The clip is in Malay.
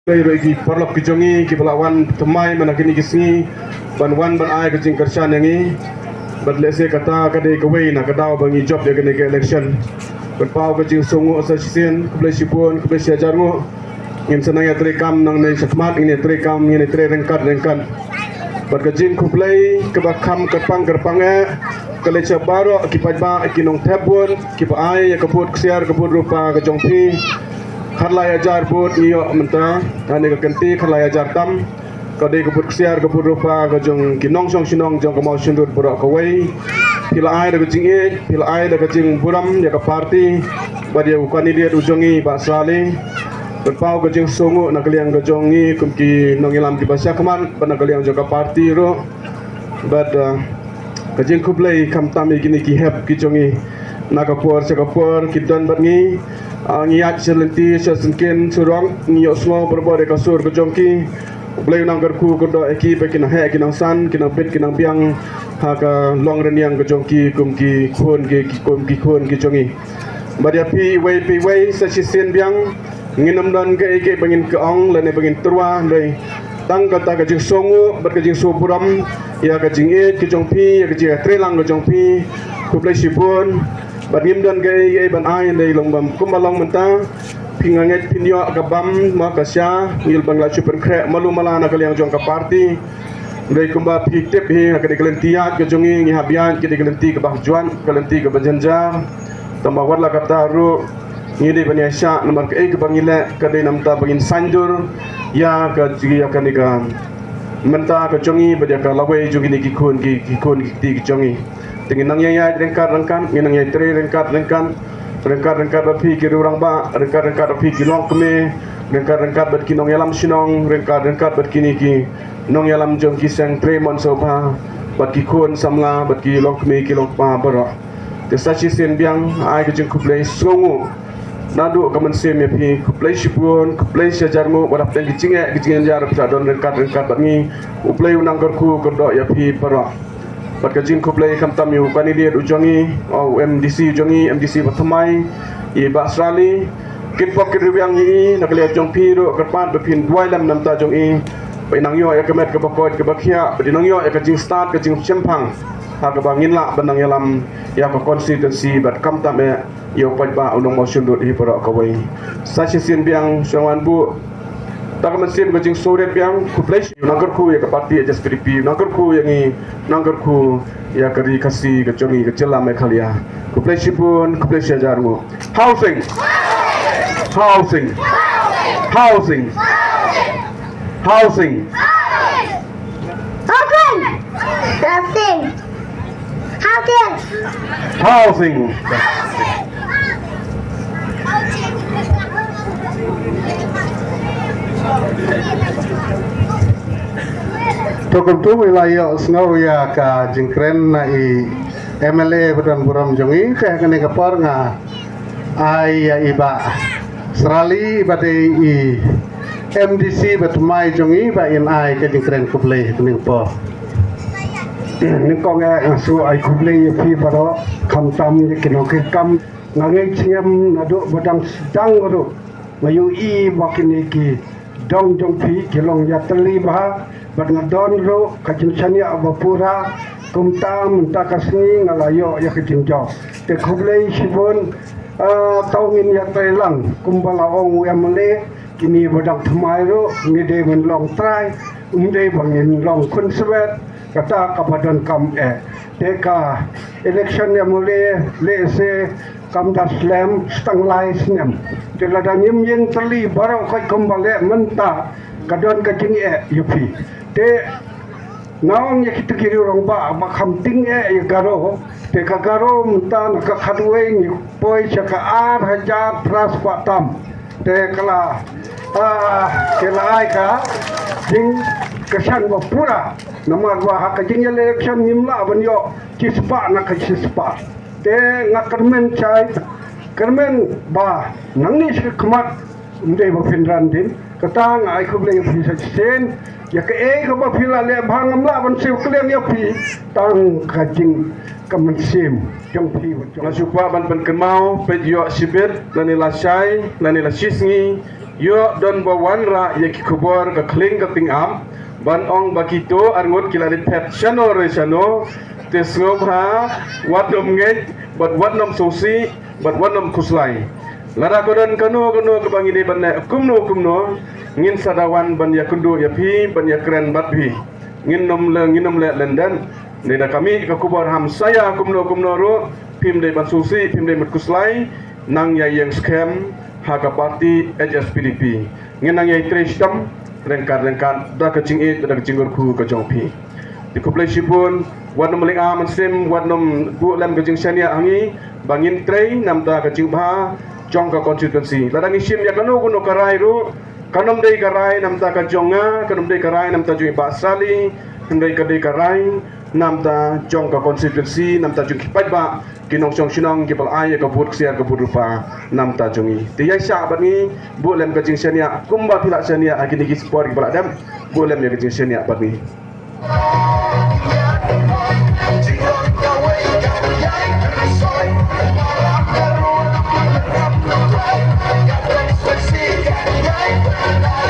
Bagi perlok kejongi ki belawan temai mana kini kisni ban wan ban ai kecing kersan yangi badle se kata kadai kawai na kadau bangi job dia kena ke election ban pau kecing songo asasien keblai sipun keblai siajar ngo ngin senaya trekam nang nei sakmat ini trekam ini tre rengkat bad kecing keblai kebakam kerpang kale cabaro ki pajba ki nong tabun ki pa ai ya kaput ksiar kaput rupa kejongpi kharlaya jar bot niyo menta ane ka kenti kharlaya jar tam kade ka put ksiar ka put rupa ka jong kinong song sinong jong ka mau sindut pura ka wei pila ai da jing e pila ai da jing buram ya ka party badia ukani dia ujongi ba sale berpau ka jing songo na kaliang ka jongi kumki nong ilam ki basya kaman bana kaliang jong ka party ro bad ka jing kublai kam tami gini ki hep ki jongi nakapur sakapur kidan batngi ngiat selenti sesengkin surong ngiyok semua berbore kasur kejongki blai nanggarku kodo eki pekin he kinang san kinang pet kinang biang haka long reniang kejongki kumki khon ki jongi badiapi wei sesisen biang nginam dan ke eki bangin ke ong lane bangin terwa dai tang kata kajing songo bat kajing soburam ya kajing e kejongpi ya kajing trelang kejongpi kublai sipun badgim dan gay ban ai nei longbam kumbalong menta pinganget pinyo kabam makasya ngil bangla super kre malu malana kaliang jong ka party dei kumba pitep hi ka deklentiat ke jongi ngi habian ke deklenti ke bahjuan kelenti ke banjanjar tambawar la kata ru ngi de banyasya nomor ke ke bangile ke de namta bangin sanjur ya ke jigi ya kanika menta ke jongi badia ka lawe jongi ni ki khon ki jongi tingin nang yaya rengkat nginang yaya tre rengkat bapi kiri orang ba rengkat bapi kilong keme rengkat bat kinong yalam sinong rengkat bat kini ki nong yalam jong kisang tre mon soba bat ki khon samla bat ki long keme kilong pa baro te sachi sen biang ai ke jeng kuplai songo nadu kamen sem ya pi kuplai sipun kuplai sajarmu barap tang kicing jar don rengkat bat ni uplai unang garku kodo ya pi baro bat kajing kuplai kam tam yu kani dia ujongi au MDC ujongi MDC batamai i basrali kitpok kirwiang i nakle jong piro kerpat bepin duailam nam ta jong i painang yo ya kemet ke bakot ke bakhia bedinang yo ya kajing start kajing chempang ha ka bangin la benang yalam ya ka constituency bat kam tam e yo pajba unong motion dot hi poro ka wai sachi sin biang syawan bu tak mesin kajing sore biang kuplai nangkarku ya ke parti aja skripi nangkarku yang i nangkarku ya kari kasih kejongi kecelam kalia kuplai sipun kuplai sajarmu housing housing housing housing housing Tokum tu wilayah snow ya ka jingkren na i MLA beran buram jongi kaya kene kapor nga ai ya iba serali bade i MDC batmai jongi ba in ai ka jingkren kublai kene po ni kong ya su ai kublai fi baro kam tam ni kino ke kam ngangai chingam nado badang sedang ro mayu i bakini ki dong jong pi kilong ya teli bah bat ngadon ro kajin sania abapura kumta munta kasni ngalayo ya kajin jo te kublai sibon taungin ya telang kumbala ong MLA kini badang thamai ro ngide men long try umde bangin long konservat kata kabadan kam teka election MLA le se kam das slam stang lai snem telada nyim yen teli barau kai kumbale menta kadon kajing yupi te naong ya kita kiri orang ba makam ting ya garo te ka garo menta ka khadwe ni poi chaka ar hajar tras patam te kala ai ka jing kesan wa pura nomor wa ka jing election nimla banyo kispa na ka kispa te ngakarmen chai kermen ba nangni skmat umde ba finran din katang ai kublai fi sen ya ke ka ba phila le bhangam la ban siu klem ya phi tang kajing kamen sim jong phi wa jong supa ban kemau pe yo sibir lani la shai lani la shisngi yo don bawan ra ye ki kubor ka kling ka ting am ban ong bakito arngot kilarit pet chano re chano tesngop ha wat nom nge bat wat nom sosi bat wat nom kuslai lara kodan kano ka bangi de ban kumno ngin sadawan ban ya kundu ya pi ban ya kren bat pi ngin nom le lenden nida kami ka kubor ham saya kumno ro pim de ban sosi pim de mat kuslai nang ya yang scam haka parti HSPDP ngenang ya tristam rengkat da kecing da kecing ku ka jongpi di populasi pun wat nom ling am sim wat nom bu lam kecing sania angi bangin trei nam da kecing ba jong ka constituency ladang isim ya kanu kuno karai ru kanom dei karai nam ta ka jonga kanom dei karai nam ta jui ba sali ndai ka dei karai nam ta jong ka constituency nam ta jung kipai ba kinong chong sinong kipal ay ka but sia ka but rupa nam ta jongi ti ya sya ba ni bu lem ka jing sania kumba thila sania agini ki sport kipal adam bu lem ya ka jing sania ba ni Let's see,